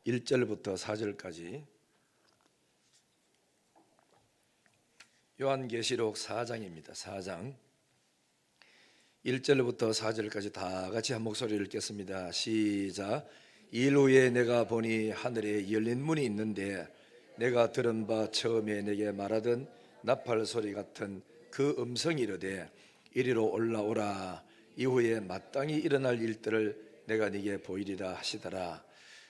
1절부터 4절까지 요한계시록 4장입니다. 4장 1절부터 4절까지 다 같이 한 목소리를 읽겠습니다. 시작. 일 후에 내가 보니 하늘에 열린 문이 있는데 내가 들은 바 처음에 내게 말하던 나팔 소리 같은 그 음성이 이르되 이리로 올라오라. 이후에 마땅히 일어날 일들을 내가 네게 보이리라 하시더라.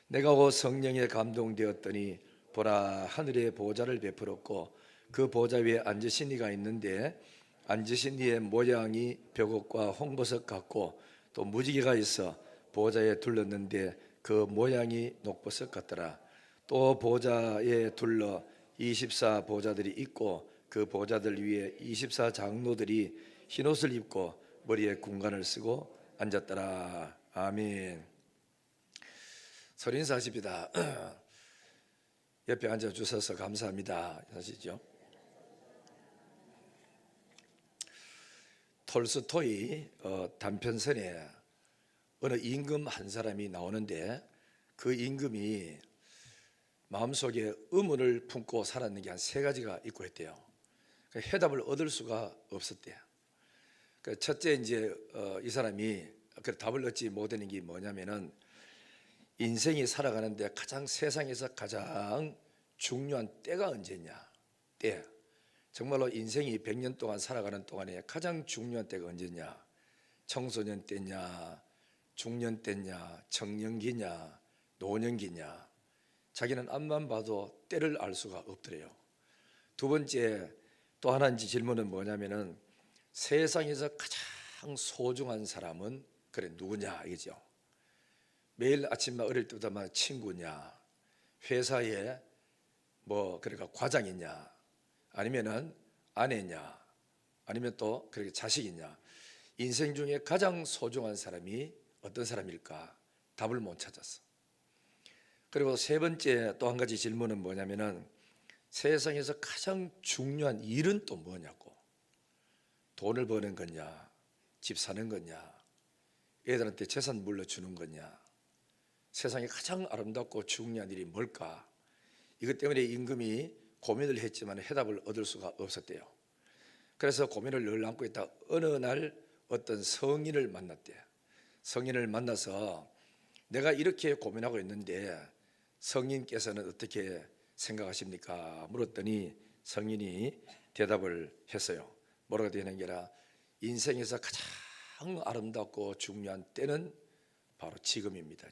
내가 곧 성령에 감동되었더니 보라, 하늘에 보좌를 베풀었고 그 보좌 위에 앉으신 이가 있는데 앉으신 이의 모양이 벽옥과 홍보석 같고 또 무지개가 있어 보좌에 둘렀는데 그 모양이 녹보석 같더라. 또 보좌에 둘러 24 보좌들이 있고 그 보좌들 위에 24 장로들이 흰옷을 입고 머리에 군관을 쓰고 앉았더라. 아멘. 서른 인사하십니다. 옆에 앉아주셔서 감사합니다. 하시죠. 톨스토이 단편선에 어느 임금 한 사람이 나오는데 그 임금이 마음속에 의문을 품고 살았는 게 한 3가지가 있고 했대요. 해답을 얻을 수가 없었대요. 첫째, 이제 이 사람이 그 답을 얻지 못하는 게 뭐냐면은 인생이 살아가는데 세상에서 가장 중요한 때가 언제냐? 때. 정말로 인생이 100년 동안 살아가는 동안에 가장 중요한 때가 언제냐? 청소년 때냐? 중년 때냐? 청년기냐? 노년기냐? 자기는 앞만 봐도 때를 알 수가 없더래요. 두 번째, 또 하나 질문은 뭐냐면은 세상에서 가장 소중한 사람은 그래 누구냐 이거죠. 매일 아침만 어릴 때부터 친구냐, 회사에 그러니까 과장이냐, 아니면은 아내냐, 아니면 또 그렇게 자식이냐. 인생 중에 가장 소중한 사람이 어떤 사람일까? 답을 못 찾았어. 그리고 세 번째 또 한 가지 질문은 뭐냐면은 세상에서 가장 중요한 일은 또 뭐냐고. 돈을 버는 거냐, 집 사는 거냐, 애들한테 재산 물려주는 거냐, 세상에 가장 아름답고 중요한 일이 뭘까? 이것 때문에 임금이 고민을 했지만 해답을 얻을 수가 없었대요. 그래서 고민을 늘 안고 있다 어느 날 어떤 성인을 만났대요. 성인을 만나서 내가 이렇게 고민하고 있는데 성인께서는 어떻게 생각하십니까? 물었더니 성인이 대답을 했어요. 뭐라고 되는 게 아니라 인생에서 가장 아름답고 중요한 때는 바로 지금입니다.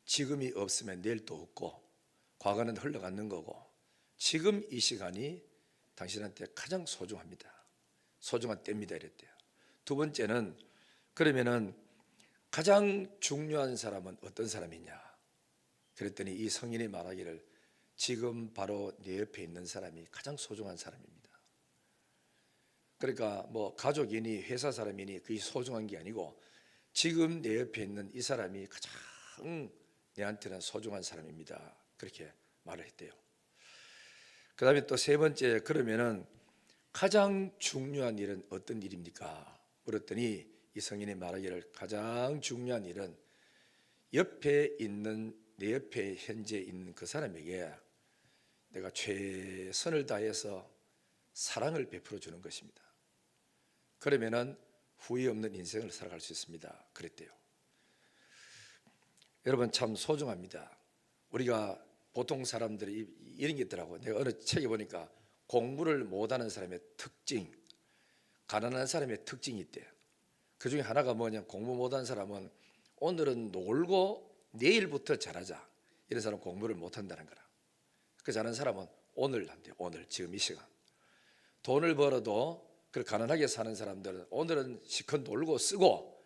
지금이 없으면 내일도 없고 과거는 흘러가는 거고 지금 이 시간이 당신한테 가장 소중합니다. 소중한 때입니다 이랬대요. 두 번째는 그러면은 가장 중요한 사람은 어떤 사람이냐? 그랬더니 이 성인이 말하기를 지금 바로 내 옆에 있는 사람이 가장 소중한 사람입니다. 그러니까 가족이니 회사 사람이니 그게 소중한 게 아니고 지금 내 옆에 있는 이 사람이 가장 내한테는 소중한 사람입니다. 그렇게 말을 했대요. 그 다음에 또 세 번째, 그러면은 가장 중요한 일은 어떤 일입니까? 물었더니 이 성인이 말하기를 가장 중요한 일은 내 옆에 현재 있는 그 사람에게 내가 최선을 다해서 사랑을 베풀어 주는 것입니다. 그러면은 후회 없는 인생을 살아갈 수 있습니다. 그랬대요. 여러분 참 소중합니다. 우리가 보통 사람들이 이런 게 있더라고. 내가 어느 책에 보니까 공부를 못하는 사람의 특징, 가난한 사람의 특징이 있대. 그 중에 하나가 뭐냐면 공부 못하는 사람은 오늘은 놀고 내일부터 잘하자. 이런 사람은 공부를 못한다는 거라. 그 잘하는 사람은 오늘 한대요. 오늘 지금 이 시간. 돈을 벌어도 그 가난하게 사는 사람들은 오늘은 시컷 놀고 쓰고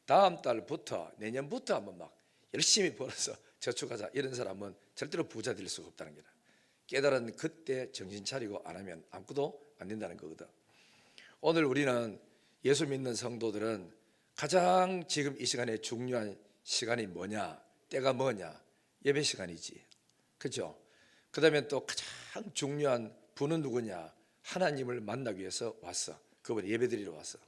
다음 달부터 내년부터 한번 열심히 벌어서 저축하자. 이런 사람은 절대로 부자 될 수가 없다는 거다. 깨달은 그때 정신 차리고 안 하면 아무것도 안 된다는 거거든. 오늘 우리는 예수 믿는 성도들은 가장 지금 이 시간에 중요한 시간이 뭐냐? 때가 뭐냐? 예배 시간이지. 그렇죠? 그 다음에 또 가장 중요한 분은 누구냐? 하나님을 만나기 위해서 왔어. 그분 예배 드리러 왔어.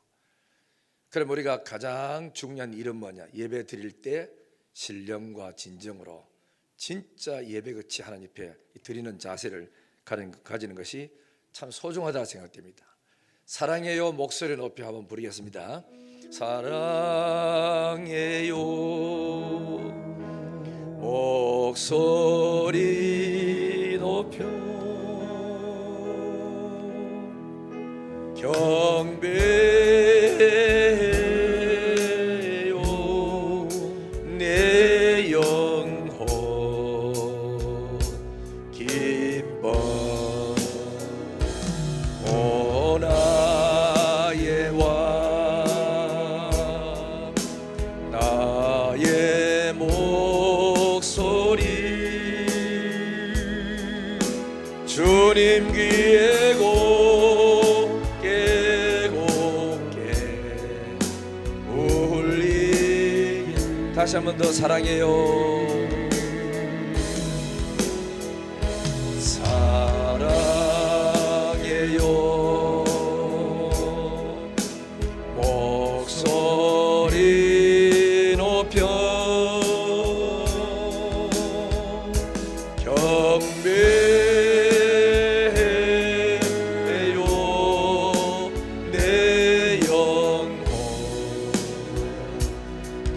그럼 우리가 가장 중요한 일은 뭐냐? 예배 드릴 때 신령과 진정으로 진짜 예배같이 하나님 앞에 드리는 자세를 가지는 것이 참 소중하다 생각됩니다. 사랑해요 목소리 높여 한번 부르겠습니다. 사랑해요 목소리 높여 경배해요 내 영혼 기뻐 오 나의 왕 나의 목소리 주님 귀에 곱게 곱게 울리게 다시 한 번 더 사랑해요 사랑해요 목소리 높여 경배해요 내 영혼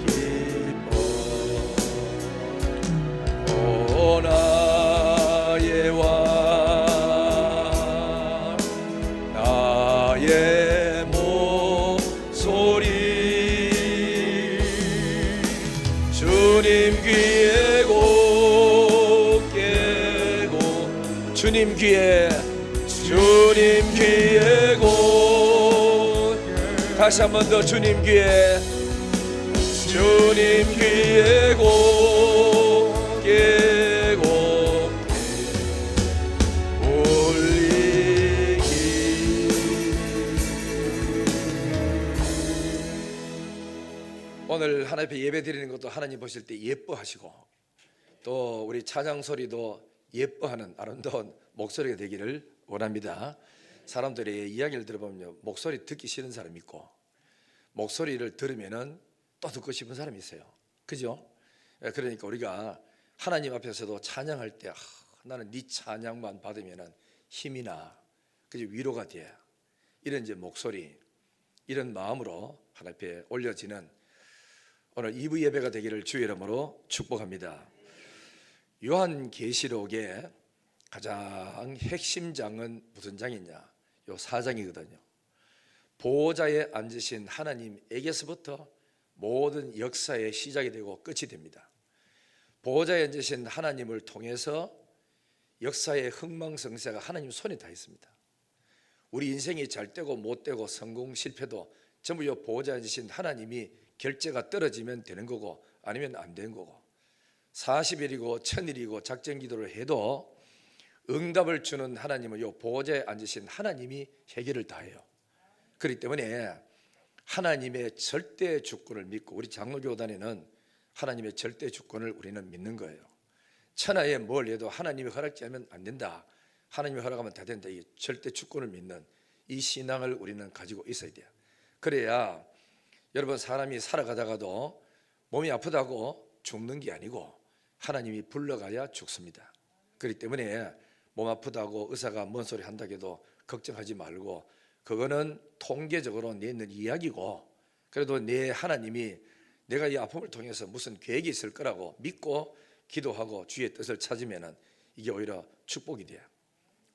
기뻐 오 나의 왕 나의 목소리 주님 귀에 곱게 곱 주님 귀에 곱 다시 한 번 더 주님 귀에 곱게 곱게 울리기 오늘 하나님 앞에 예배 드리는 것도 하나님 보실 때 예뻐하시고 또 우리 찬양 소리도 예뻐하는 아름다운 목소리가 되기를 원합니다. 사람들의 이야기를 들어보면 목소리 듣기 싫은 사람이 있고 목소리를 들으면은 또 듣고 싶은 사람이 있어요. 그죠? 그러니까 우리가 하나님 앞에서도 찬양할 때 나는 네 찬양만 받으면은 힘이 나, 그죠? 위로가 돼. 이런 이제 목소리, 이런 마음으로 하나님 앞에 올려지는 오늘 2부 예배가 되기를 주의 이름으로 축복합니다. 요한계시록의 가장 핵심장은 무슨 장이냐? 요 4장이거든요. 보호자에 앉으신 하나님에게서부터 모든 역사의 시작이 되고 끝이 됩니다. 보호자에 앉으신 하나님을 통해서 역사의 흥망성쇠가 하나님 손에 다 있습니다. 우리 인생이 잘 되고 못 되고 성공 실패도 전부 요 보호자에 앉으신 하나님이 결제가 떨어지면 되는 거고 아니면 안 되는 거고 40일이고 1000일이고 작전 기도를 해도 응답을 주는 하나님은 요 보호자에 앉으신 하나님이 해결을 다 해요. 그렇기 때문에 하나님의 절대 주권을 믿고 우리 장로교단에는 하나님의 절대 주권을 우리는 믿는 거예요. 천하에 뭘 해도 하나님이 허락지 않으면 안 된다. 하나님이 허락하면 다 된다. 이 절대 주권을 믿는 이 신앙을 우리는 가지고 있어야 돼요. 그래야 여러분 사람이 살아가다가도 몸이 아프다고 죽는 게 아니고 하나님이 불러가야 죽습니다. 그렇기 때문에 몸 아프다고 의사가 뭔 소리 한다고 해도 걱정하지 말고 그거는 통계적으로 내는 이야기고 그래도 내 하나님이 내가 이 아픔을 통해서 무슨 계획이 있을 거라고 믿고 기도하고 주의 뜻을 찾으면 이게 오히려 축복이 돼요.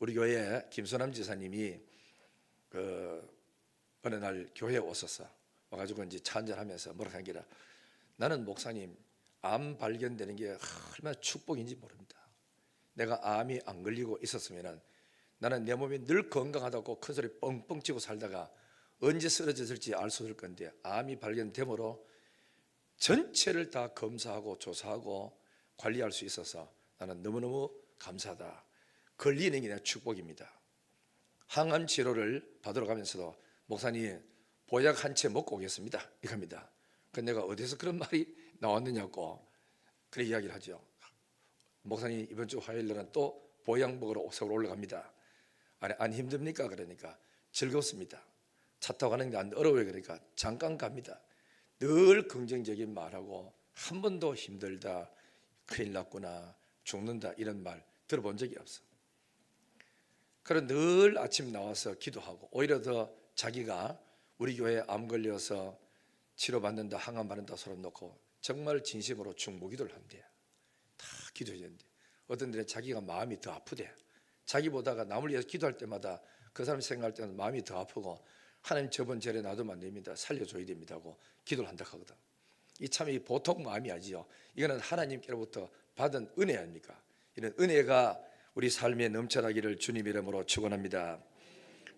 우리 교회 김선남 지사님이 어느 날 교회에 왔었어. 와가지고 이제 차 한잔하면서 뭐라 한 게라 나는 목사님 암 발견되는 게 얼마나 축복인지 모릅니다. 내가 암이 안 걸리고 있었으면 나는 내 몸이 늘 건강하다고 큰 소리 뻥뻥 치고 살다가 언제 쓰러졌을지 알 수 없을 건데 암이 발견됨으로 전체를 다 검사하고 조사하고 관리할 수 있어서 나는 너무너무 감사하다. 걸리는 게 내 축복입니다. 항암 치료를 받으러 가면서도 목사님 보약 한 채 먹고 오겠습니다 이겁니다. 그 내가 어디서 그런 말이 나왔느냐고 그래 이야기를 하죠. 목사님 이번 주 화요일날은 또 보약 먹으러 서울 올라갑니다. 아니 안 힘듭니까? 그러니까 즐겁습니다. 차 타고 가는 게 안 어려워요. 그러니까 잠깐 갑니다. 늘 긍정적인 말하고 한 번도 힘들다 큰일 났구나, 죽는다 이런 말 들어본 적이 없어. 그래 늘 아침 나와서 기도하고, 오히려 더 자기가 우리 교회에 암 걸려서 치료받는다, 항암 받는다 소리 놓고 정말 진심으로 중보기도를 한대. 다 기도해야 되는데 어떤 데는 자기가 마음이 더 아프대. 자기보다가 남을 위해서 기도할 때마다 그 사람 생각할 때는 마음이 더 아프고, 하나님 저번 절에 놔두면 안 됩니다, 살려줘야 됩니다 하고 기도를 한다 하거든. 이 참 이 보통 마음이 아니죠. 이거는 하나님께로부터 받은 은혜 아닙니까? 이런 은혜가 우리 삶에 넘쳐나기를 주님 이름으로 축원합니다.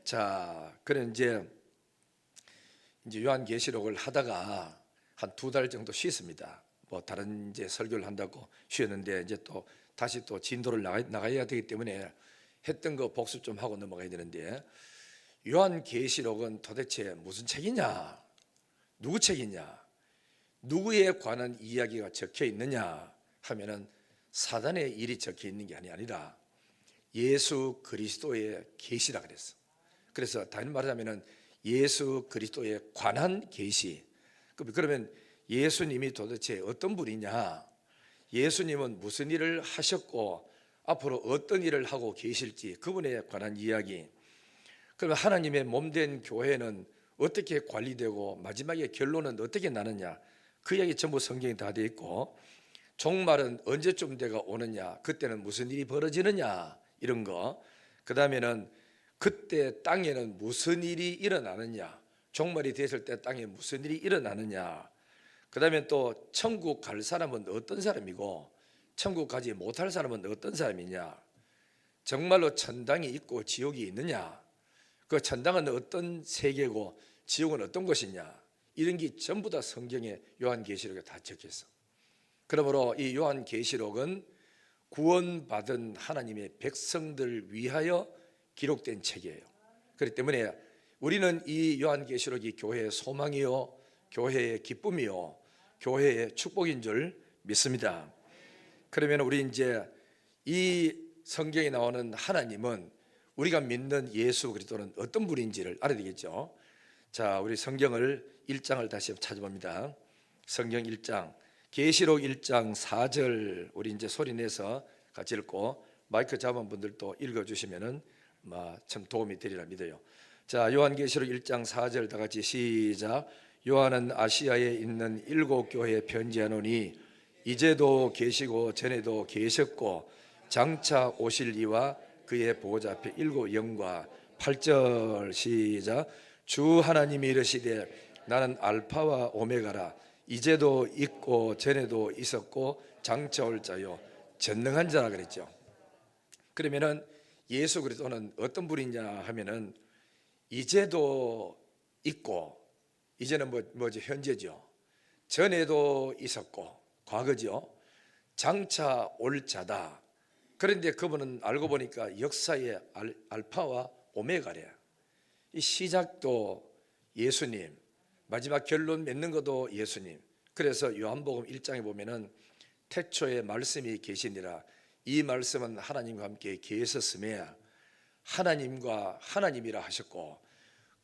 자, 그래 이제 요한계시록을 하다가 한 2달 정도 쉬었습니다. 뭐 다른 이제 설교를 한다고 쉬었는데, 이제 또 다시 또 진도를 나가야 되기 때문에 했던 거 복습 좀 하고 넘어가야 되는데, 요한계시록은 도대체 무슨 책이냐, 누구 책이냐, 누구에 관한 이야기가 적혀 있느냐 하면은 사단의 일이 적혀 있는 게 아니라 예수 그리스도의 계시라 그랬어. 그래서 다시 말하자면은 예수 그리스도에 관한 계시. 그러면 예수님이 도대체 어떤 분이냐, 예수님은 무슨 일을 하셨고 앞으로 어떤 일을 하고 계실지, 그분에 관한 이야기. 그러면 하나님의 몸된 교회는 어떻게 관리되고 마지막에 결론은 어떻게 나느냐, 그 이야기 전부 성경에 다 되어 있고, 종말은 언제쯤 되가 오느냐, 그때는 무슨 일이 벌어지느냐 이런 거. 그 다음에는 그때 땅에는 무슨 일이 일어나느냐, 종말이 됐을 때 땅에 무슨 일이 일어나느냐. 그 다음에 또 천국 갈 사람은 어떤 사람이고 천국 가지 못할 사람은 어떤 사람이냐, 정말로 천당이 있고 지옥이 있느냐, 그 천당은 어떤 세계고 지옥은 어떤 것이냐, 이런 게 전부 다 성경에 요한계시록에 다 적혀있어. 그러므로 이 요한계시록은 구원받은 하나님의 백성들 위하여 기록된 책이에요. 그렇기 때문에 우리는 이 요한계시록이 교회의 소망이요, 교회의 기쁨이요, 교회의 축복인 줄 믿습니다. 그러면 우리 이제 이 성경에 나오는 하나님은, 우리가 믿는 예수 그리스도는 어떤 분인지를 알아야 되겠죠. 자, 우리 성경을 1장을 다시 찾아봅니다. 성경 1장, 계시록 1장 4절 우리 이제 소리 내서 같이 읽고, 마이크 잡은 분들도 읽어주시면은 참 도움이 되리라 믿어요. 자, 요한계시록 1장 4절 다 같이 시작. 요한은 아시아에 있는 7 교회에 편지하노니 이제도 계시고 전에도 계셨고 장차 오실 이와 그의 보좌 앞에 7 영과 8절 시작. 주 하나님이 이르시되 나는 알파와 오메가라, 이제도 있고 전에도 있었고 장차 올 자요 전능한 자라 그랬죠. 그러면은 예수 그리스도는 어떤 분이냐 하면은, 이제도 있고, 이제는 뭐죠? 현재죠. 전에도 있었고 과거죠. 장차 올 자다. 그런데 그분은 알고 보니까 역사의 알파와 오메가래. 이 시작도 예수님, 마지막 결론 맺는 것도 예수님. 그래서 요한복음 1장에 보면은 태초에 말씀이 계시니라, 이 말씀은 하나님과 함께 계셨음에 하나님과 하나님이라 하셨고,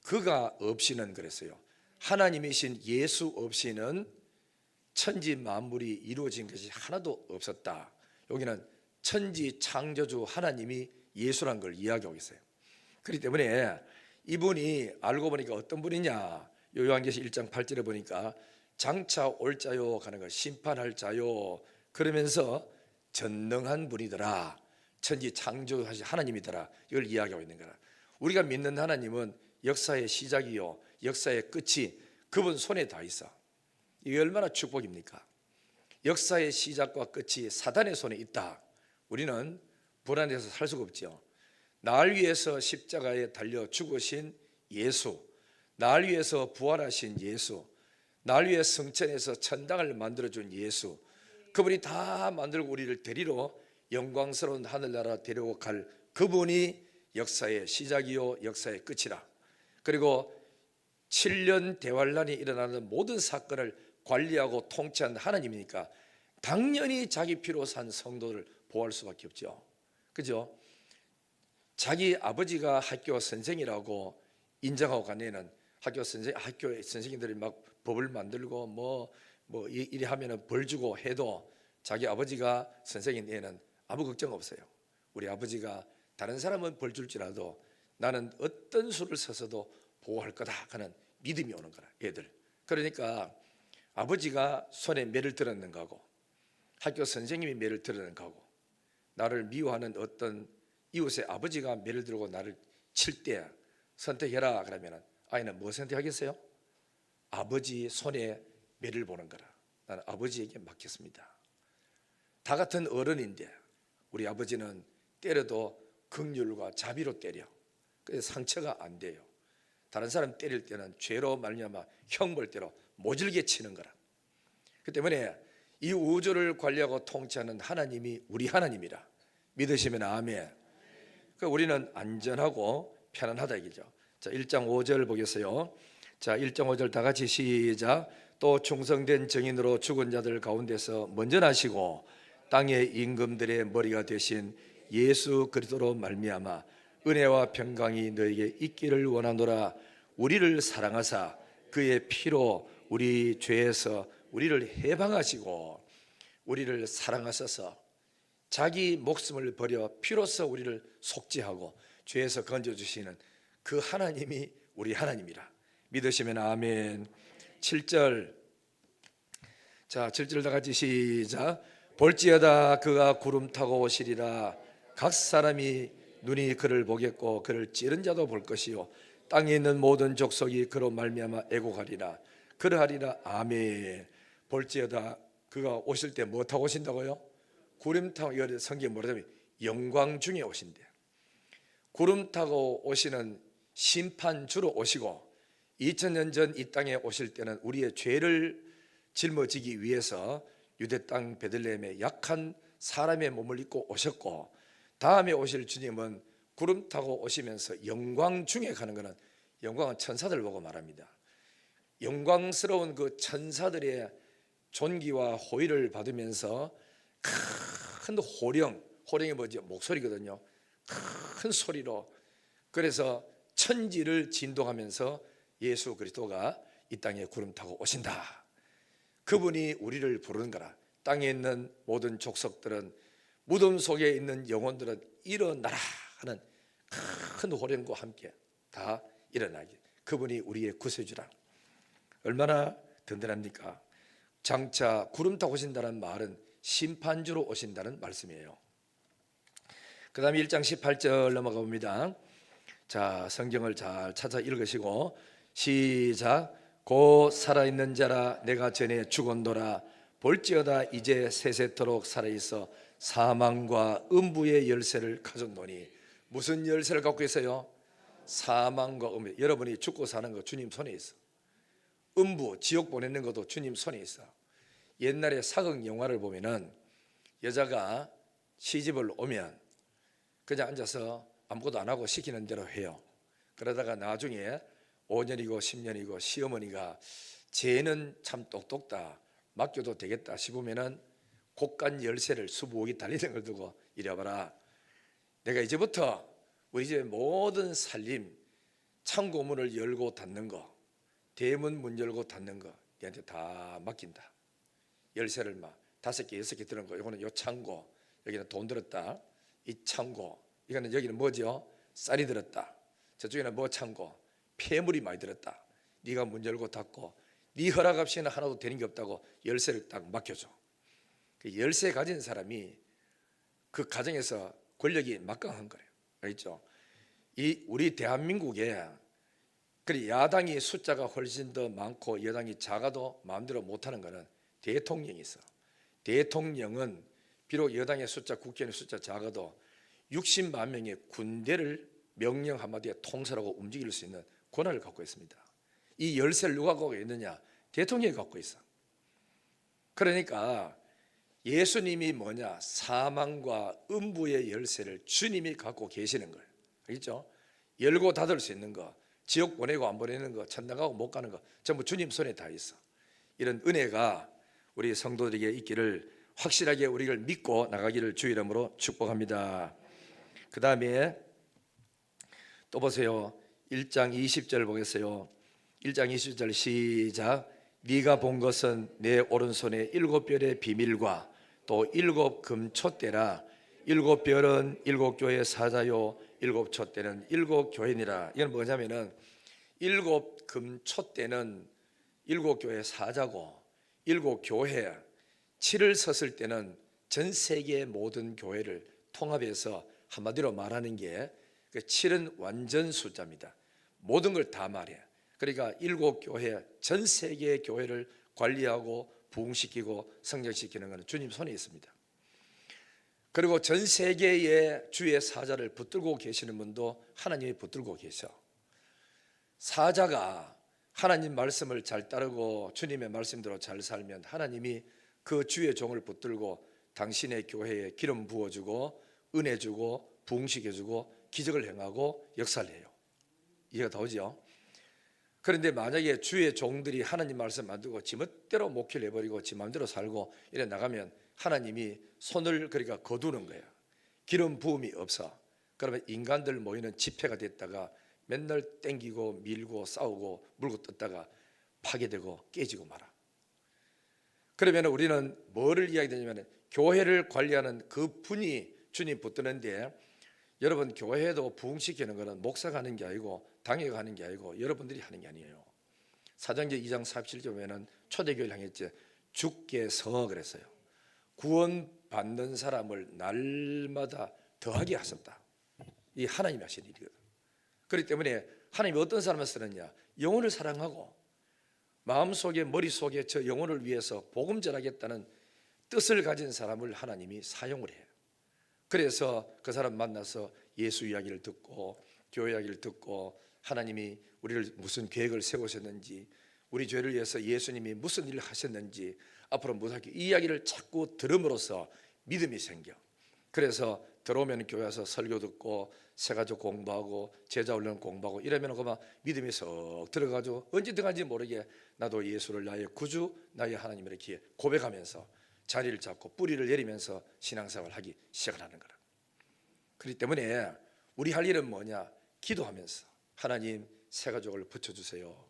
그가 없이는 그랬어요. 하나님이신 예수 없이는 천지 만물이 이루어진 것이 하나도 없었다. 여기는 천지 창조주 하나님이 예수란 걸 이야기하고 있어요. 그렇기 때문에 이분이 알고 보니까 어떤 분이냐, 요한계시 1장 8절에 보니까 장차 올 자요 가는 거, 심판할 자요, 그러면서 전능한 분이더라, 천지 창조하신 하나님이더라, 이걸 이야기하고 있는 거라. 우리가 믿는 하나님은 역사의 시작이요 역사의 끝이 그분 손에 다 있어. 이게 얼마나 축복입니까? 역사의 시작과 끝이 사단의 손에 있다. 우리는 불안해서 살 수가 없죠. 날 위해서 십자가에 달려 죽으신 예수, 날 위해서 부활하신 예수, 날 위해 성천에서 천당을 만들어준 예수, 그분이 다 만들고 우리를 데리러 영광스러운 하늘나라 데리고 갈 그분이 역사의 시작이요 역사의 끝이라. 그리고 7년 대환란이 일어나는 모든 사건을 관리하고 통치한 하나님이니까 당연히 자기 피로 산 성도를 보호할 수밖에 없죠. 그죠? 자기 아버지가 학교 선생이라고 인정하고 간 애는 학교 선생님들이 막 법을 만들고 뭐 이리 하면은 벌 주고 해도 자기 아버지가 선생인 애는 아무 걱정 없어요. 우리 아버지가 다른 사람은 벌 줄지라도 나는 어떤 수를 써서도 보호할 거다 하는 믿음이 오는 거라, 애들. 그러니까 아버지가 손에 매를 들었는 거고 학교 선생님이 매를 들었는 거고 나를 미워하는 어떤 이웃의 아버지가 매를 들고 나를 칠 때 선택해라 그러면 아이는 뭐 선택하겠어요? 아버지 손에 매를 보는 거라. 나는 아버지에게 맡겼습니다. 다 같은 어른인데 우리 아버지는 때려도 긍휼과 자비로 때려. 그래서 상처가 안 돼요. 다른 사람 때릴 때는 죄로 말미암아 형벌대로 모질게 치는 거라. 그 때문에 이 우주를 관리하고 통치하는 하나님이 우리 하나님이라 믿으시면 아멘. 그러니까 우리는 안전하고 편안하다 이거죠. 자, 1장 5절 보겠어요. 자, 1장 5절 다 같이 시작. 또 충성된 증인으로 죽은 자들 가운데서 먼저 나시고 땅의 임금들의 머리가 되신 예수 그리스도로 말미암아 은혜와 평강이 너에게 있기를 원하노라. 우리를 사랑하사 그의 피로 우리 죄에서 우리를 해방하시고 우리를 사랑하셔서 자기 목숨을 버려 피로써 우리를 속죄하고 죄에서 건져주시는 그 하나님이 우리 하나님이라 믿으시면 아멘. 7절. 자, 7절 다 같이 시작. 볼지어다 그가 구름 타고 오시리라. 각 사람이 눈이 그를 보겠고 그를 찌른 자도 볼 것이요 땅에 있는 모든 족속이 그로 말미암아 애곡하리라. 그러하리라. 아멘. 볼지어다 그가 오실 때 뭐 타고 오신다고요? 구름 타고, 성경에 뭐라냐면 영광 중에 오신대. 구름 타고 오시는 심판주로 오시고 2000년 전 이 땅에 오실 때는 우리의 죄를 짊어지기 위해서 유대 땅 베들레헴에 약한 사람의 몸을 입고 오셨고 다음에 오실 주님은 구름 타고 오시면서 영광 중에 가는 것은 영광은 천사들 보고 말합니다. 영광스러운 그 천사들의 존귀와 호의를 받으면서 큰 호령이 뭐죠? 목소리거든요. 큰 소리로. 그래서 천지를 진동하면서 예수 그리스도가 이 땅에 구름 타고 오신다. 그분이 우리를 부르는 거라. 땅에 있는 모든 족속들은 무덤 속에 있는 영혼들은 일어나라 하는 큰 호령과 함께 다 일어나게. 그분이 우리의 구세주라. 얼마나 든든합니까? 장차 구름 타고 오신다는 말은 심판주로 오신다는 말씀이에요. 그 다음에 1장 18절 넘어가 봅니다. 자, 성경을 잘 찾아 읽으시고 시작. 곧 살아있는 자라 내가 전에 죽었노라. 볼지어다 이제 세세토록 살아있어 사망과 음부의 열쇠를 가졌노니. 무슨 열쇠를 갖고 있어요? 사망과 음부. 여러분이 죽고 사는 거 주님 손에 있어. 음부, 지옥 보내는 것도 주님 손에 있어. 옛날에 사극 영화를 보면은 여자가 시집을 오면 그냥 앉아서 아무것도 안 하고 시키는 대로 해요. 그러다가 나중에 5년이고 10년이고 시어머니가 쟤는 참 똑똑다, 맡겨도 되겠다 싶으면은 곡간 열쇠를 수북이 달리는 걸 두고 이리 와봐라. 내가 이제부터 우리 집의 모든 살림, 창고 문을 열고 닫는 거, 대문 문 열고 닫는 거 얘한테 다 맡긴다. 열쇠를 막 5개, 6개 들은 거. 이거는 요 창고, 여기는 돈 들었다. 이 창고, 이거는 여기는 뭐죠? 쌀이 들었다. 저쪽에는 뭐 창고? 폐물이 많이 들었다. 네가 문 열고 닫고 네 허락 없이는 하나도 되는 게 없다고 열쇠를 딱 맡겨줘. 그 열쇠 가진 사람이 그 가정에서 권력이 막강한 거예요. 알겠죠? 이 우리 대한민국에 그래 야당이 숫자가 훨씬 더 많고 여당이 작아도 마음대로 못하는 거는 대통령이 있어. 대통령은 비록 여당의 숫자, 국회의원의 숫자 작아도 60만 명의 군대를 명령 한마디에 통솔하고 움직일 수 있는 권한을 갖고 있습니다. 이 열쇠를 누가 갖고 있느냐? 대통령이 갖고 있어. 그러니까 예수님이 뭐냐? 사망과 음부의 열쇠를 주님이 갖고 계시는 거예요. 알겠죠? 열고 닫을 수 있는 거, 지옥 보내고 안 보내는 거, 천당 가고 못 가는 거 전부 주님 손에 다 있어. 이런 은혜가 우리 성도들에게 있기를 확실하게 우리를 믿고 나가기를 주 이름으로 축복합니다. 그 다음에 또 보세요. 1장 20절 보겠어요. 1장 20절 시작. 네가 본 것은 내 오른손의 7별의 비밀과 또 일곱 금촛대라. 일곱 별은 일곱 교회의 사자요 일곱 촛대는 일곱 교회니라. 이건 뭐냐면은 일곱 금촛대는 일곱 교회의 사자고, 일곱 교회, 7을 섰을 때는 전 세계 모든 교회를 통합해서 한마디로 말하는 게, 그 7은 완전 숫자입니다. 모든 걸 다 말해. 그러니까 일곱 교회, 전 세계의 교회를 관리하고 부흥시키고 성장시키는 것은 주님 손에 있습니다. 그리고 전 세계의 주의 사자를 붙들고 계시는 분도 하나님이 붙들고 계셔. 사자가 하나님 말씀을 잘 따르고 주님의 말씀대로 잘 살면 하나님이 그 주의 종을 붙들고 당신의 교회에 기름 부어주고 은혜 주고 부흥시켜주고 기적을 행하고 역사를 해요. 이해가 다 오죠? 그런데 만약에 주의 종들이 하나님 말씀 안 듣고 지 멋대로 목회를 해버리고 지 마음대로 살고 이래 나가면 하나님이 손을 그러니까 거두는 거야. 기름 부음이 없어. 그러면 인간들 모이는 집회가 됐다가 맨날 땡기고 밀고 싸우고 물고 뜯다가 파괴되고 깨지고 말아. 그러면 우리는 뭐를 이야기하냐면 교회를 관리하는 그 분이 주님 붙드는데, 여러분 교회도 부흥시키는 것은 목사가 하는 게 아니고 당회가 하는 게 아니고 여러분들이 하는 게 아니에요. 사도행전 2장 47절 보면은 초대교회를 향했지 주께서 그랬어요. 구원받는 사람을 날마다 더하게 하셨다. 이 하나님이 하신 일이거든. 그렇기 때문에 하나님이 어떤 사람을 쓰느냐, 영혼을 사랑하고 마음속에 머릿속에 저 영혼을 위해서 복음 전하겠다는 뜻을 가진 사람을 하나님이 사용을 해요. 그래서 그 사람 만나서 예수 이야기를 듣고 교회 이야기를 듣고 하나님이 우리를 무슨 계획을 세우셨는지, 우리 죄를 위해서 예수님이 무슨 일을 하셨는지, 앞으로 무슨 할지, 이 이야기를 자꾸 들음으로써 믿음이 생겨. 그래서 들어오면 교회 와서 설교 듣고 새가족 공부하고 제자 훈련 공부하고 이러면 그만 믿음이 썩 들어가지고 언제 들어간지 모르게 나도 예수를 나의 구주 나의 하나님을 이렇게 고백하면서 자리를 잡고 뿌리를 내리면서 신앙생활을 하기 시작을 하는 거라. 그렇기 때문에 우리 할 일은 뭐냐, 기도하면서 하나님 새가족을 붙여주세요.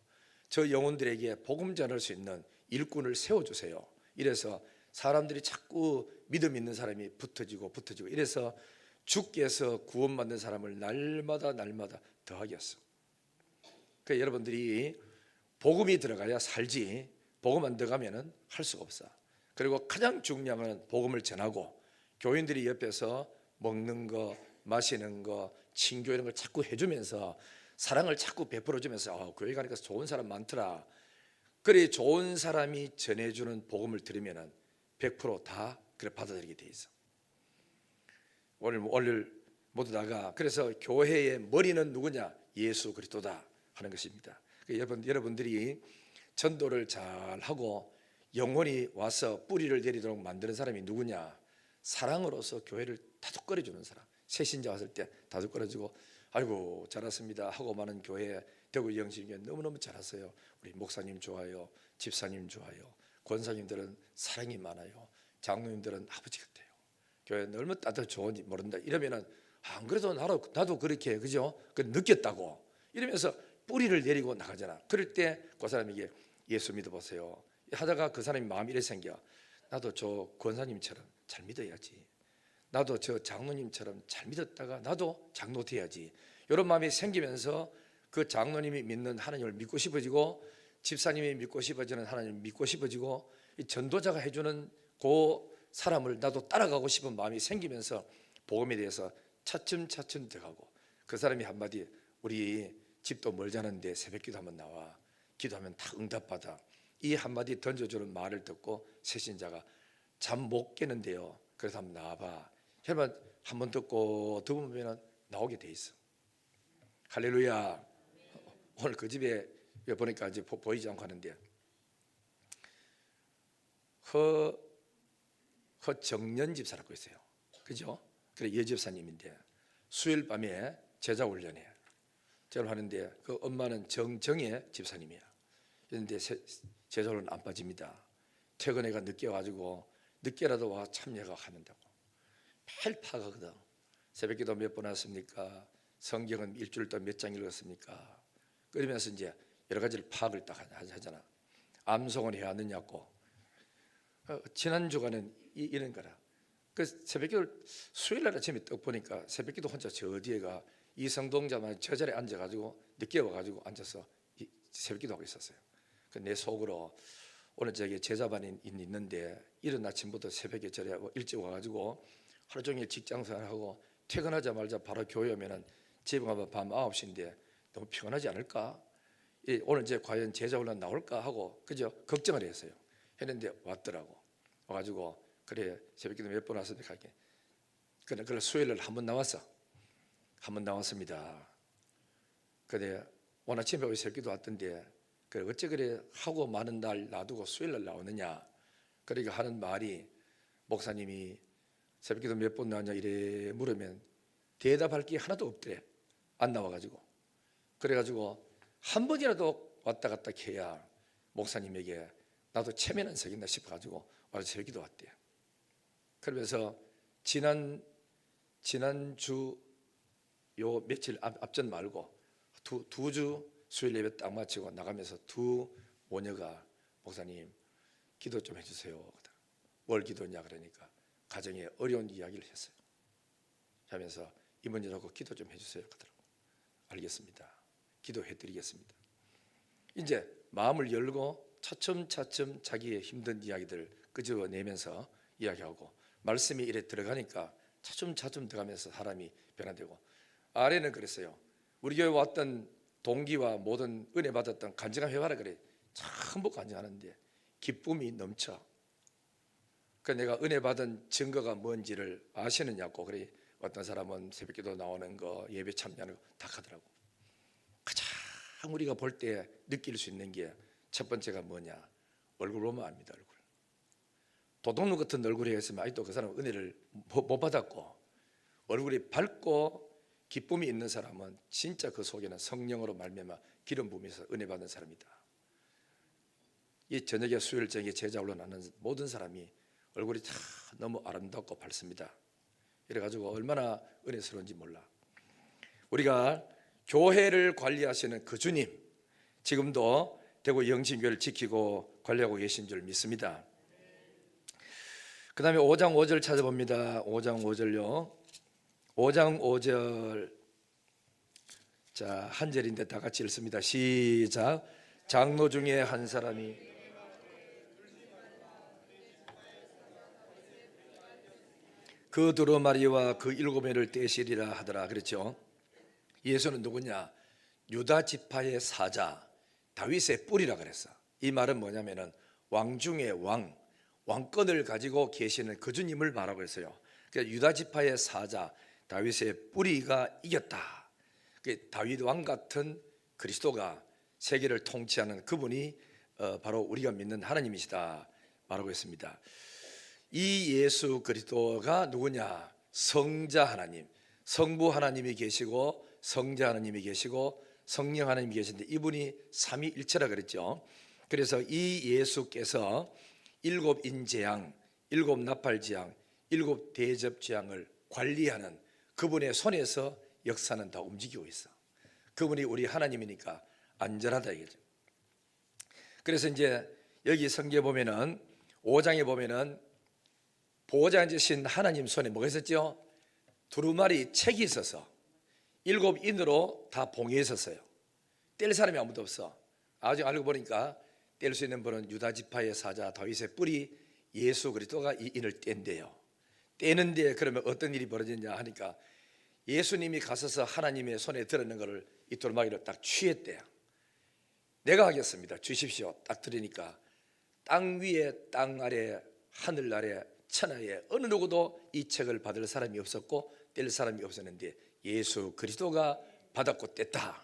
저 영혼들에게 복음 전할 수 있는 일꾼을 세워주세요. 이래서 사람들이 자꾸 믿음 있는 사람이 붙어지고 이래서 주께서 구원받는 사람을 날마다 더하게 했어. 그러니까 여러분들이 복음이 들어가야 살지, 복음 안 들어가면 할 수가 없어. 그리고 가장 중요한 건 복음을 전하고 교인들이 옆에서 먹는 거 마시는 거 친교 이런 걸 자꾸 해주면서 사랑을 자꾸 베풀어주면서 교회 가니까 좋은 사람 많더라. 그래 좋은 사람이 전해주는 복음을 들으면 100%다 그래 받아들이게 돼 있어. 오늘 모두 다가 그래서 교회의 머리는 누구냐, 예수 그리스도다 하는 것입니다. 여러분들이 전도를 잘 하고 영혼이 와서 뿌리를 내리도록 만드는 사람이 누구냐, 사랑으로서 교회를 다독거려 주는 사람. 새신자 왔을 때 다독거려주고 아이고 잘했습니다 하고 많은 교회 대구 영신교회 너무너무 잘했어요. 우리 목사님 좋아요, 집사님 좋아요, 권사님들은 사랑이 많아요, 장로님들은 아버지 같아요. 교회는 얼마나 따뜻하고 좋은지 모른다 이러면은 안 그래도 나도 그렇게 그죠? 그 느꼈다고 이러면서 뿌리를 내리고 나가잖아. 그럴 때 그 사람에게 예수 믿어보세요 하다가 그 사람이 마음이 이래 생겨. 나도 저 권사님처럼 잘 믿어야지, 나도 저 장로님처럼 잘 믿었다가 나도 장로 돼야지, 이런 마음이 생기면서 그 장로님이 믿는 하나님을 믿고 싶어지고 집사님이 믿고 싶어지는 하나님을 믿고 싶어지고 이 전도자가 해주는 그 사람을 나도 따라가고 싶은 마음이 생기면서 복음에 대해서 차츰 들어가고, 그 사람이 한마디 우리 집도 멀자는데 새벽기도 한번 나와 기도하면 다 응답받아, 이 한마디 던져주는 말을 듣고 새신자가 잠 못 깨는데요, 그래서 한번 나와봐. 여러분 한번 듣고 두 번 보면 나오게 돼 있어. 할렐루야. 오늘 그 집에 보니까 이제 보이지 않고 하는데 허정년 집사라고 있어요. 그죠? 그래 여집사님인데 수요일 밤에 제자 훈련해 제를 하는데 그 엄마는 정정의 집사님이야. 그런데 제자 훈련 안 빠집니다. 퇴근해가 늦게 와가지고 늦게라도 와 참여가 하는다고 매일 파가거든. 새벽기도 몇 번 왔습니까? 성경은 일주일 동안 몇 장 읽었습니까? 그러면서 이제 여러 가지를 파악을 딱 하잖아. 암송을 해야 하느냐고, 지난 주간은 이런 거라. 그 새벽기도 수요일날 아침에 딱 보니까 새벽기도 혼자 저 뒤에가 이성동자만 저 자리에 앉아가지고 늦게 와가지고 앉아서 새벽기도 하고 있었어요. 내 속으로 오늘 저기 제자반이 있는데 이른 아침부터 새벽에 저래 일찍 와가지고 하루 종일 직장생활하고 퇴근하자마자 바로 교회 오면은 집에 가면 밤 9시인데 너무 피곤하지 않을까? 오늘 이제 과연 제자훈련 나올까 하고 그죠? 걱정을 했어요. 했는데 왔더라고. 와가지고 그래 새벽기도 몇 번 왔으니까 할게. 그래 수요일날 한 번 나왔어. 한 번 나왔습니다. 그래 오늘 아침에 새벽기도 왔던데 그래 어째 그래 하고 많은 날 놔두고 수요일날 나오느냐? 그러니까 하는 말이 목사님이 새벽기도 몇 번 나왔냐 이래 물으면 대답할 게 하나도 없더래. 안 나와가지고. 그래가지고 한 번이라도 왔다 갔다 해야 목사님에게 나도 체면은 서겠나 싶어가지고 와서 새벽기도 왔대요. 그러면서 지난주 요 며칠 앞전 말고 두 주 수요일 예배 딱 마치고 나가면서 두 모녀가 목사님 기도 좀 해주세요. 뭘 기도냐 그러니까 가정에 어려운 이야기를 했어요. 하면서 이모님하고 기도 좀 해주세요. 그러더라고. 알겠습니다. 기도해드리겠습니다. 이제 마음을 열고 차츰차츰 자기의 힘든 이야기들 끄집어내면서 이야기하고 말씀이 이래 들어가니까 차츰차츰 들어가면서 사람이 변화되고 아래는 그랬어요. 우리 교회 왔던 동기와 모든 은혜 받았던 간증한 해봐라 그래. 전부 간증하는데 기쁨이 넘쳐. 그 내가 은혜 받은 증거가 뭔지를 아시느냐고 그래. 어떤 사람은 새벽기도 나오는 거 예배 참여하는 거 다 하더라고. 가장 우리가 볼 때 느낄 수 있는 게 첫 번째가 뭐냐? 얼굴 보면 압니다. 얼굴. 도둑놈 같은 얼굴이 있으면 아직도 그 사람은 은혜를 못 받았고 얼굴이 밝고 기쁨이 있는 사람은 진짜 그 속에는 성령으로 말미암아 기름 부음에서 은혜 받는 사람이다. 이 저녁에 수요일 저녁에 제자 올라나는 모든 사람이 얼굴이 다 너무 아름답고 밝습니다. 이래가지고 얼마나 은혜스러운지 몰라. 우리가 교회를 관리하시는 그 주님 지금도 대구 영신교회를 지키고 관리하고 계신 줄 믿습니다. 그 다음에 5장 5절 찾아봅니다. 5장 5절요. 5장 5절 자, 한 절인데 다 같이 읽습니다. 시작. 장로 중에 한 사람이 그 두루마리와 그 7매를 떼시리라 하더라. 그렇죠? 예수는 누구냐? 유다 지파의 사자 다윗의 뿔이라 그랬어. 이 말은 뭐냐면은 왕 중의 왕권을 가지고 계시는 그 주님을 말하고 있어요. 그러니까 유다 지파의 사자 다윗의 뿌리가 이겼다. 다윗 왕 같은 그리스도가 세계를 통치하는 그분이 바로 우리가 믿는 하나님이시다 말하고 있습니다. 이 예수 그리스도가 누구냐? 성자 하나님, 성부 하나님이 계시고 성자 하나님이 계시고 성령 하나님이 계신데 이분이 삼위일체라 그랬죠. 그래서 이 예수께서 7 인재양, 7 나팔지향, 7 대접지향을 관리하는 그분의 손에서 역사는 다 움직이고 있어. 그분이 우리 하나님이니까 안전하다 이거죠. 그래서 이제 여기 성경에 보면은 5장에 보면은 보호자 앉으신 하나님 손에 뭐가 있었죠? 두루마리 책이 있어서 7 인으로 다 봉해 있었어요. 뗄 사람이 아무도 없어. 아직 알고 보니까 뗄 수 있는 분은 유다 지파의 사자 다윗의 뿔이 예수 그리스도가 이 인을 뗀대요. 떼는데 그러면 어떤 일이 벌어지냐 하니까 예수님이 가서서 하나님의 손에 들었는 것을 이 두루마리로 딱 취했대요. 내가 하겠습니다. 주십시오. 딱 들으니까 땅 위에 땅 아래 하늘 아래 천하에 어느 누구도 이 책을 받을 사람이 없었고 뗄 사람이 없었는데 예수 그리스도가 받았고 뗐다.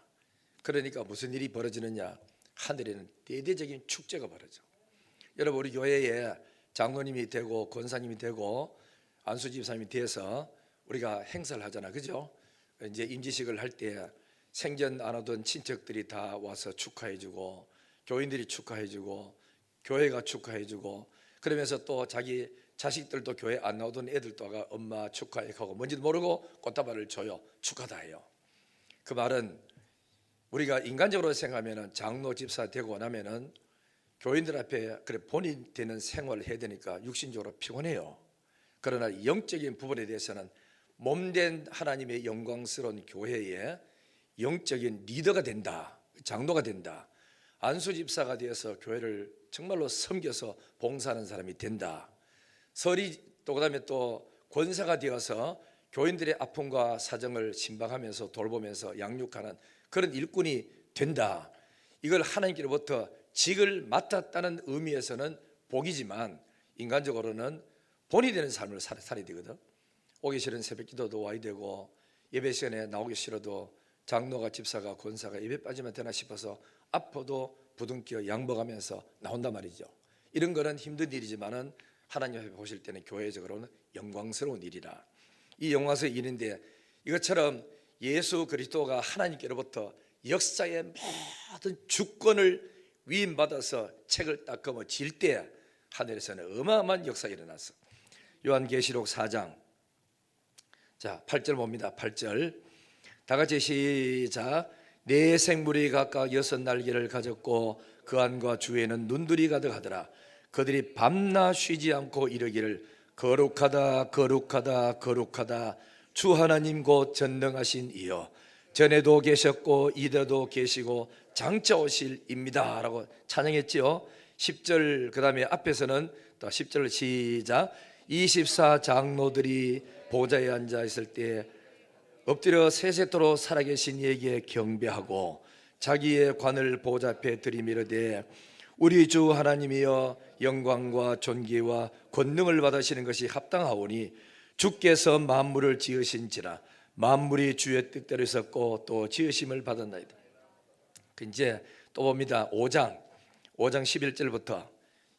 그러니까 무슨 일이 벌어지느냐? 하늘에는 대대적인 축제가 벌어져. 여러분 우리 교회에 장로님이 되고 권사님이 되고 안수집사님이 돼서 우리가 행사를 하잖아, 그죠? 이제 임지식을 할 때 생전 안 오던 친척들이 다 와서 축하해주고 교인들이 축하해주고 교회가 축하해주고 그러면서 또 자기 자식들도 교회 안 나오던 애들도 가 엄마 축하해 하고 뭔지도 모르고 꽃다발을 줘요. 축하다 해요. 그 말은 우리가 인간적으로 생각하면 장로 집사 되고 나면은 교인들 앞에 그래 본이 되는 생활을 해야 되니까 육신적으로 피곤해요. 그러나 영적인 부분에 대해서는 몸된 하나님의 영광스러운 교회에 영적인 리더가 된다, 장로가 된다, 안수 집사가 되어서 교회를 정말로 섬겨서 봉사하는 사람이 된다. 설이 또 그다음에 또 권사가 되어서 교인들의 아픔과 사정을 신방하면서 돌보면서 양육하는 그런 일꾼이 된다. 이걸 하나님께로부터 직을 맡았다는 의미에서는 복이지만 인간적으로는 본이 되는 삶을 살아야 되거든. 오기 싫은 새벽 기도도 와야 되고 예배 시간에 나오기 싫어도 장로가 집사가 권사가 예배 빠지면 되나 싶어서 아파도 부둥켜 양보하면서 나온단 말이죠. 이런 거는 힘든 일이지만은 하나님 앞에 보실 때는 교회적으로는 영광스러운 일이라. 이 영광스러운 일인데 이것처럼 예수 그리스도가 하나님께로부터 역사의 모든 주권을 위임받아서 책을 딱 거머쥘 때 하늘에서는 어마어마한 역사가 일어났어. 요한계시록 4장 자 8절 봅니다. 8절 다 같이 시작. 네 생물이 각각 6날개를 가졌고 그 안과 주에는 눈들이 가득하더라. 그들이 밤낮 쉬지 않고 이르기를 거룩하다 거룩하다 거룩하다 주 하나님 곧 전능하신 이여 전에도 계셨고 이대도 계시고 장차 오실 입니다 라고 찬양했지요. 10절 그 다음에 앞에서는 또 10절 시작. 24 장로들이 보좌에 앉아 있을 때 엎드려 세세토록 살아계신 이에게 경배하고 자기의 관을 보좌 앞에 들이미르되 우리 주 하나님이여 영광과 존귀와 권능을 받으시는 것이 합당하오니 주께서 만물을 지으신지라 만물이 주의 뜻대로 있었고 또 지으심을 받았나이다. 이제 또 봅니다. 5장 11절부터